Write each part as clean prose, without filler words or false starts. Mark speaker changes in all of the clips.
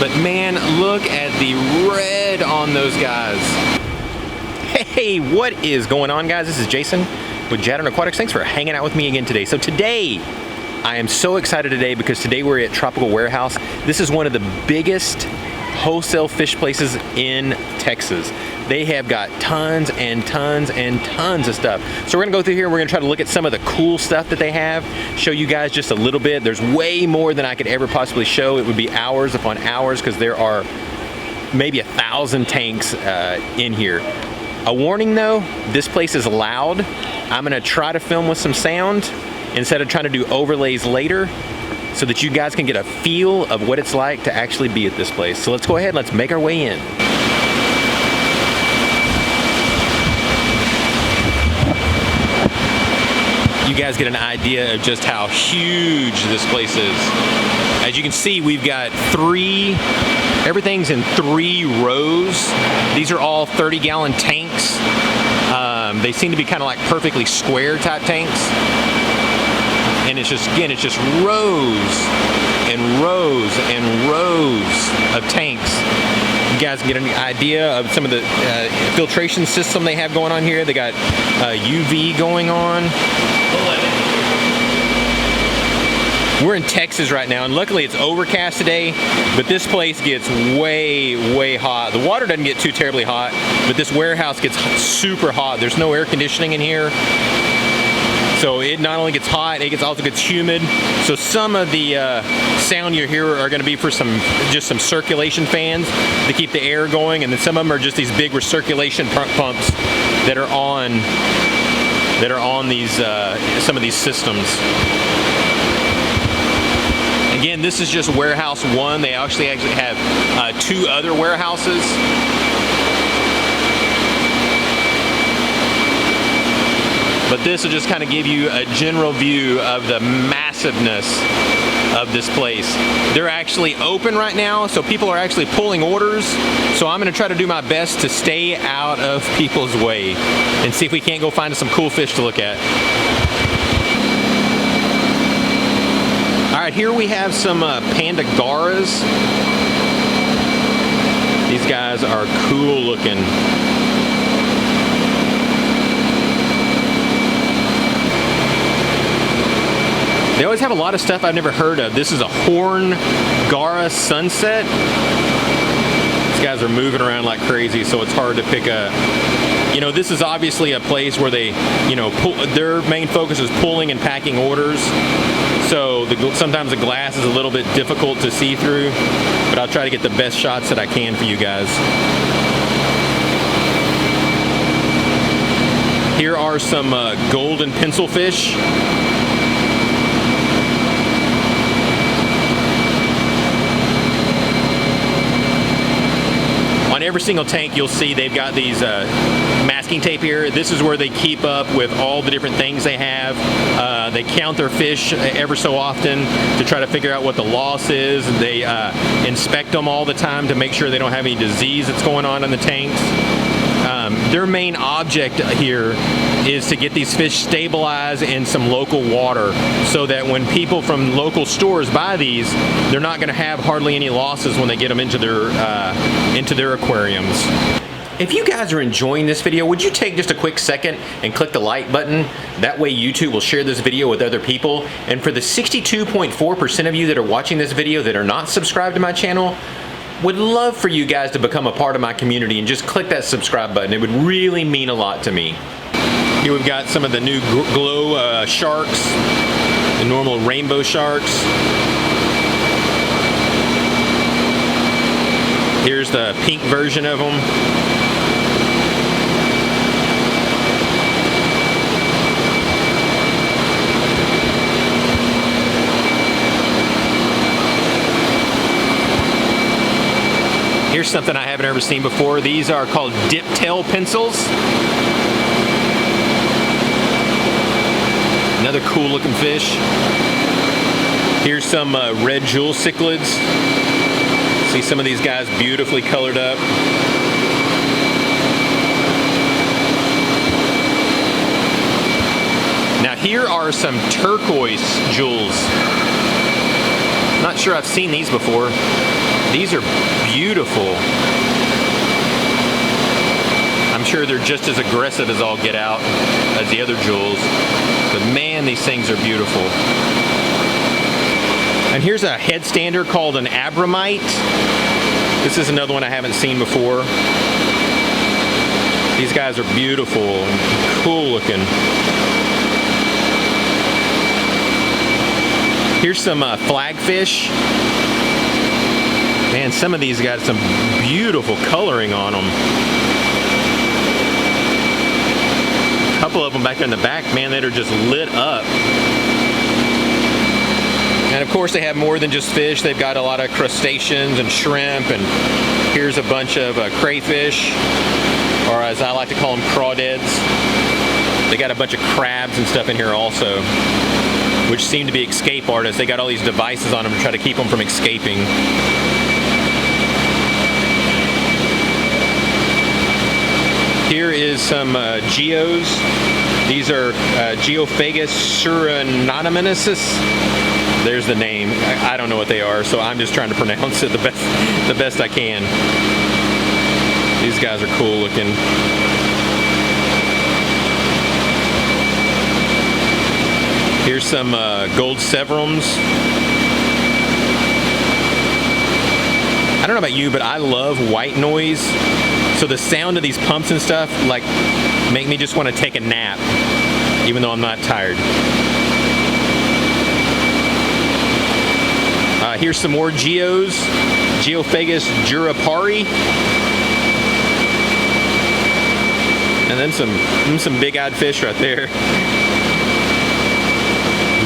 Speaker 1: but man, look at the red on those guys. Hey, what is going on, guys? This is Jason with Jadren Aquatics. Thanks for hanging out with me again today. So today, I am so excited today because today we're at Tropical Warehouse. This is one of the biggest wholesale fish places in Texas. They have got tons and tons and tons of stuff. So we're gonna go through here and we're gonna try to look at some of the cool stuff that they have, show you guys just a little bit. There's way more than I could ever possibly show. It would be hours upon hours because there are maybe 1,000 tanks in here. A warning though, this place is loud. I'm gonna try to film with some sound instead of trying to do overlays later so that you guys can get a feel of what it's like to actually be at this place. So let's go ahead and let's make our way in. You guys get an idea of just how huge this place is. As you can see, we've got everything's in 3 rows. These are all 30-gallon tanks. They seem to be kind of like perfectly square type tanks. And it's just, again, it's just rows and rows and rows of tanks. You guys can get an idea of some of the filtration system they have going on here. They got UV going on. We're in Texas right now, and luckily it's overcast today, but this place gets way, way hot. The water doesn't get too terribly hot, but this warehouse gets super hot. There's no air conditioning in here. So it not only gets hot, it also gets humid. So some of the sound you hear are going to be for just some circulation fans to keep the air going, and then some of them are just these big recirculation pumps that are on these some of these systems. Again, this is just warehouse 1. They actually have 2 other warehouses. But this will just kind of give you a general view of the massiveness of this place. They're actually open right now, so people are actually pulling orders. So I'm going to try to do my best to stay out of people's way and see if we can't go find some cool fish to look at. All right, here we have some panda garas. These guys are cool looking. They always have a lot of stuff I've never heard of. This is a horn gara sunset. These guys are moving around like crazy, so it's hard to pick a. You know, this is obviously a place where they, you know, their main focus is pulling and packing orders. So sometimes the glass is a little bit difficult to see through, but I'll try to get the best shots that I can for you guys. Here are some golden pencil fish. On every single tank you'll see they've got these masking tape here. This is where they keep up with all the different things they have. They count their fish ever so often to try to figure out what the loss is. They inspect them all the time to make sure they don't have any disease that's going on in the tanks. Their main object here is to get these fish stabilized in some local water so that when people from local stores buy these, they're not going to have hardly any losses when they get them into their aquariums. If you guys are enjoying this video, would you take just a quick second and click the like button? That way YouTube will share this video with other people. And for the 62.4% of you that are watching this video that are not subscribed to my channel, would love for you guys to become a part of my community and just click that subscribe button. It would really mean a lot to me. Here we've got some of the new glow sharks, the normal rainbow sharks. Here's the pink version of them. Here's something I haven't ever seen before. These are called dip tail pencils. Another cool looking fish. Here's some red jewel cichlids. See some of these guys beautifully colored up. Now here are some turquoise jewels. Not sure I've seen these before. These are beautiful. I'm sure they're just as aggressive as all get out as the other jewels. But man, these things are beautiful. And here's a head stander called an Abramite. This is another one I haven't seen before. These guys are beautiful and cool looking. Here's some flagfish. Man, some of these got some beautiful coloring on them. A couple of them back in the back, man, that are just lit up. And of course they have more than just fish. They've got a lot of crustaceans and shrimp, and here's a bunch of crayfish, or as I like to call them, crawdads. They got a bunch of crabs and stuff in here also, which seem to be escape artists. They got all these devices on them to try to keep them from escaping. Here is some geos. These are Geophagus suranomensis. There's the name. I don't know what they are, so I'm just trying to pronounce it the best I can. These guys are cool looking. Here's some gold severums. I don't know about you, but I love white noise. So the sound of these pumps and stuff, like, make me just want to take a nap, even though I'm not tired. Here's some more geos. Geophagus jurapari. And then some big-eyed fish right there.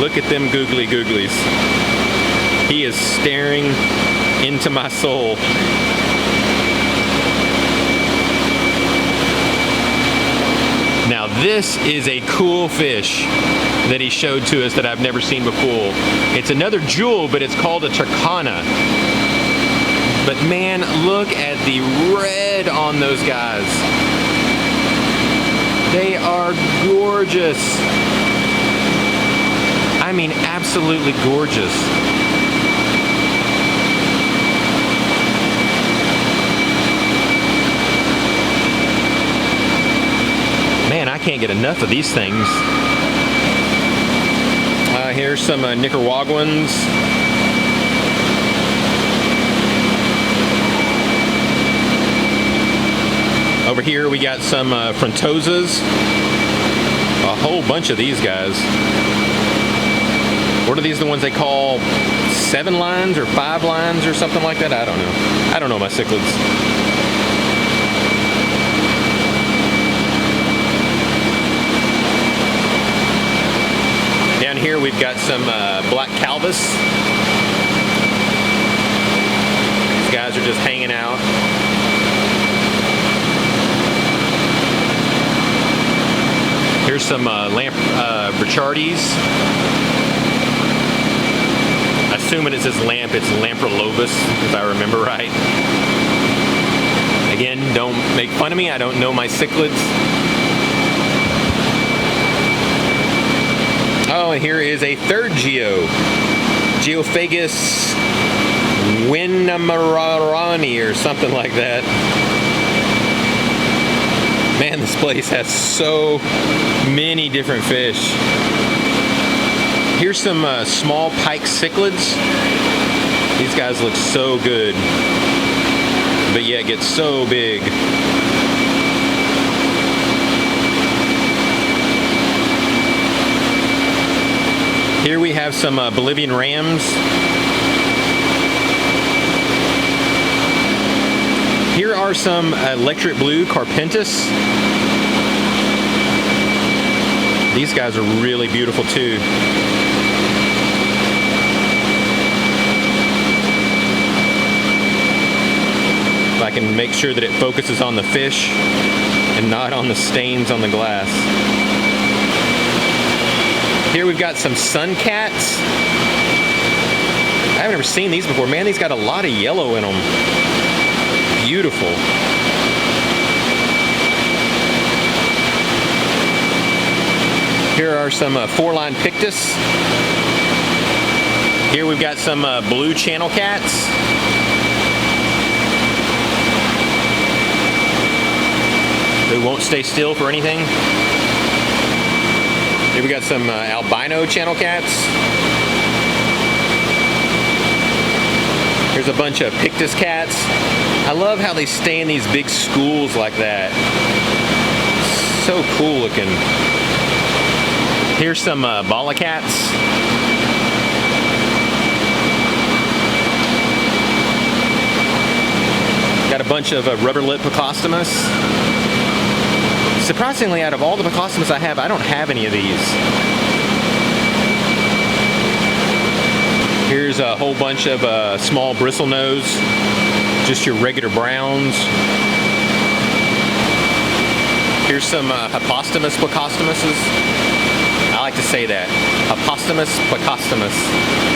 Speaker 1: Look at them googly googlies. He is staring into my soul. Now this is a cool fish that he showed to us that I've never seen before. It's another jewel, but it's called a turkana. But man, look at the red on those guys. They are gorgeous. I mean, absolutely gorgeous. Man, I can't get enough of these things. Here's some Nicaraguans. Over here we got some frontosas. A whole bunch of these guys. What are these, the ones they call 7 lines or 5 lines or something like that? I don't know. I don't know my cichlids. Down here we've got some black calvus. These guys are just hanging out. Here's some Brichardes. Assuming it says lamp, it's Lamprolobus, if I remember right. Again, don't make fun of me, I don't know my cichlids. Oh, and here is a third geo. Geophagus winnamarani or something like that. Man, this place has so many different fish. Here's some small pike cichlids. These guys look so good, but yet get so big. Here we have some Bolivian rams. Here are some electric blue Carpentus. These guys are really beautiful too. If I can make sure that it focuses on the fish and not on the stains on the glass. Here we've got some sun cats. I haven't ever seen these before. Man, these got a lot of yellow in them. Beautiful. Here are some 4-line pictus. Here we've got some blue channel cats. won't stay still for anything. Here we got some albino channel cats. Here's a bunch of Pictus cats. I love how they stay in these big schools like that. So cool looking. Here's some Bala cats. Got a bunch of rubber lip Pocostomus. Surprisingly, out of all the Pocostomus I have, I don't have any of these. Here's a whole bunch of small bristlenose, just your regular browns. Here's some Hypostomus Pocostomuses. I like to say that. Hypostomus Pocostomus.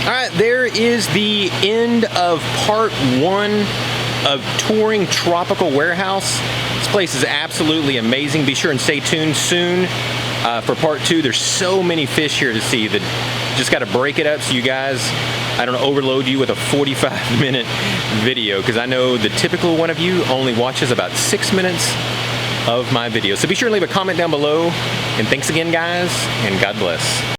Speaker 1: Alright, there is the end of part 1 of touring Tropical Warehouse. This place is absolutely amazing. Be sure and stay tuned soon for part 2. There's so many fish here to see that just got to break it up so you guys, I don't overload you with a 45-minute video, because I know the typical one of you only watches about 6 minutes of my video. So be sure to leave a comment down below, and thanks again guys, and God bless.